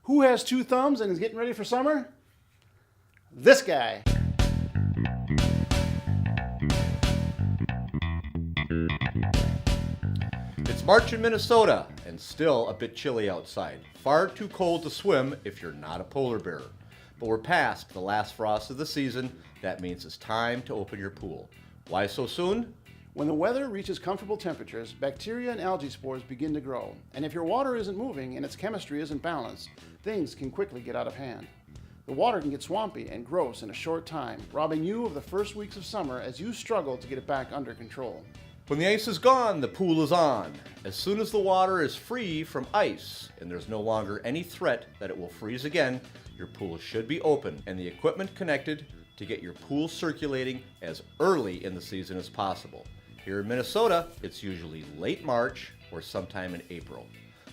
Who has two thumbs and is getting ready for summer? This guy. It's March in Minnesota and still a bit chilly outside. Far too cold to swim if you're not a polar bear. But we're past the last frost of the season. That means it's time to open your pool. Why so soon? When the weather reaches comfortable temperatures, bacteria and algae spores begin to grow. And if your water isn't moving and its chemistry isn't balanced, things can quickly get out of hand. The water can get swampy and gross in a short time, robbing you of the first weeks of summer as you struggle to get it back under control. When the ice is gone, the pool is on. As soon as the water is free from ice and there's no longer any threat that it will freeze again, your pool should be open and the equipment connected to get your pool circulating as early in the season as possible. Here in Minnesota, it's usually late March or sometime in April.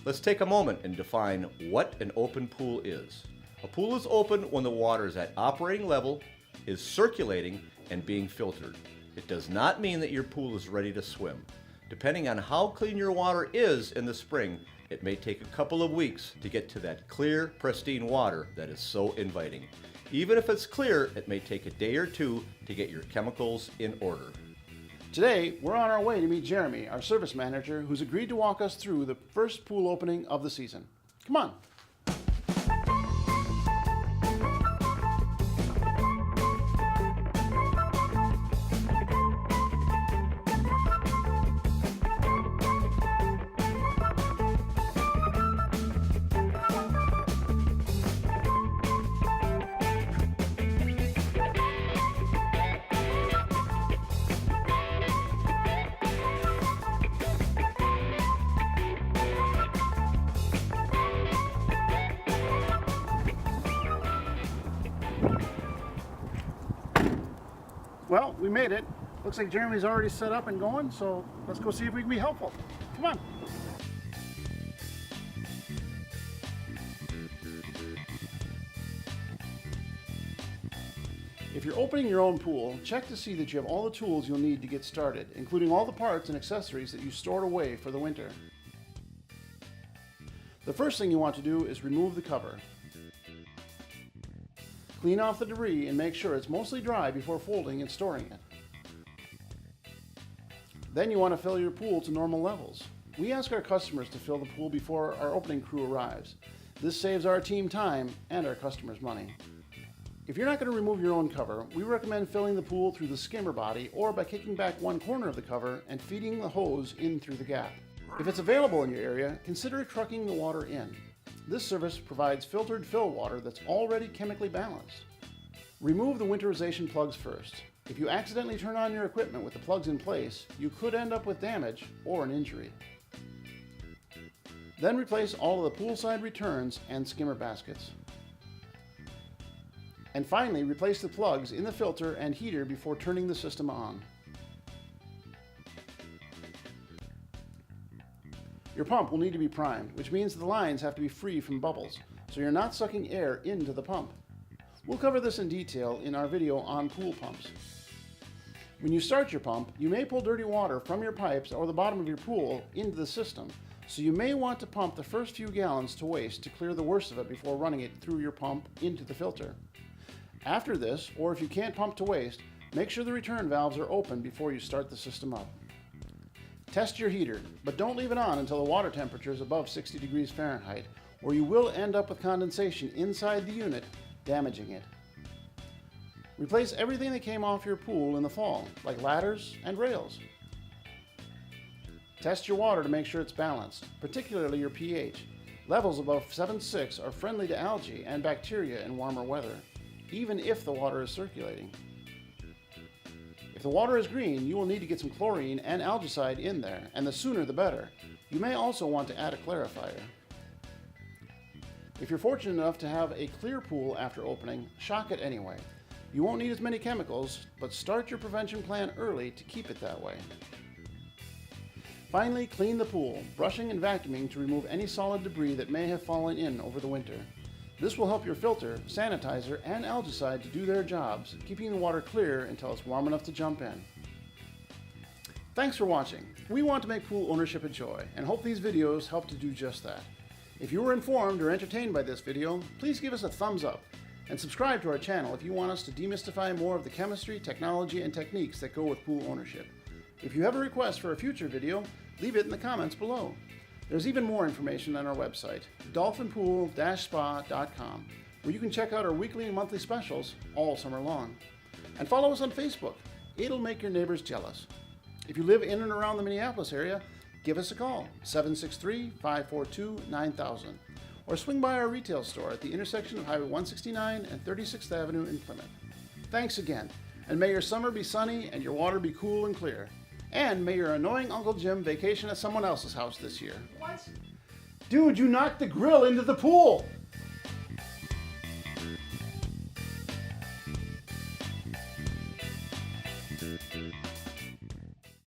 Let's take a moment and define what an open pool is. A pool is open when the water is at operating level, is circulating, and being filtered. It does not mean that your pool is ready to swim. Depending on how clean your water is in the spring, it may take a couple of weeks to get to that clear, pristine water that is so inviting. Even if it's clear, it may take a day or two to get your chemicals in order. Today, we're on our way to meet Jeremy, our service manager, who's agreed to walk us through the first pool opening of the season. Come on. Well, we made it. Looks like Jeremy's already set up and going, so let's go see if we can be helpful. Come on. If you're opening your own pool, check to see that you have all the tools you'll need to get started, including all the parts and accessories that you stored away for the winter. The first thing you want to do is remove the cover. Clean off the debris and make sure it's mostly dry before folding and storing it. Then you want to fill your pool to normal levels. We ask our customers to fill the pool before our opening crew arrives. This saves our team time and our customers money. If you're not going to remove your own cover, we recommend filling the pool through the skimmer body or by kicking back one corner of the cover and feeding the hose in through the gap. If it's available in your area, consider trucking the water in. This service provides filtered fill water that's already chemically balanced. Remove the winterization plugs first. If you accidentally turn on your equipment with the plugs in place, you could end up with damage or an injury. Then replace all of the poolside returns and skimmer baskets. And finally, replace the plugs in the filter and heater before turning the system on. Your pump will need to be primed, which means the lines have to be free from bubbles, so you're not sucking air into the pump. We'll cover this in detail in our video on pool pumps. When you start your pump, you may pull dirty water from your pipes or the bottom of your pool into the system, so you may want to pump the first few gallons to waste to clear the worst of it before running it through your pump into the filter. After this, or if you can't pump to waste, make sure the return valves are open before you start the system up. Test your heater, but don't leave it on until the water temperature is above 60 degrees Fahrenheit, or you will end up with condensation inside the unit, damaging it. Replace everything that came off your pool in the fall, like ladders and rails. Test your water to make sure it's balanced, particularly your pH. Levels above 7.6 are friendly to algae and bacteria in warmer weather, even if the water is circulating. If the water is green, you will need to get some chlorine and algicide in there, and the sooner the better. You may also want to add a clarifier. If you're fortunate enough to have a clear pool after opening, shock it anyway. You won't need as many chemicals, but start your prevention plan early to keep it that way. Finally, clean the pool, brushing and vacuuming to remove any solid debris that may have fallen in over the winter. This will help your filter, sanitizer, and algicide to do their jobs, keeping the water clear until it's warm enough to jump in. Thanks for watching. We want to make pool ownership a joy and hope these videos help to do just that. If you were informed or entertained by this video, please give us a thumbs up and subscribe to our channel if you want us to demystify more of the chemistry, technology, and techniques that go with pool ownership. If you have a request for a future video, leave it in the comments below. There's even more information on our website, dolphinpool-spa.com, where you can check out our weekly and monthly specials all summer long. And follow us on Facebook. It'll make your neighbors jealous. If you live in and around the Minneapolis area, give us a call, 763-542-9000, or swing by our retail store at the intersection of Highway 169 and 36th Avenue in Plymouth. Thanks again, and may your summer be sunny and your water be cool and clear. And may your annoying Uncle Jim vacation at someone else's house this year. What? Dude, you knocked the grill into the pool!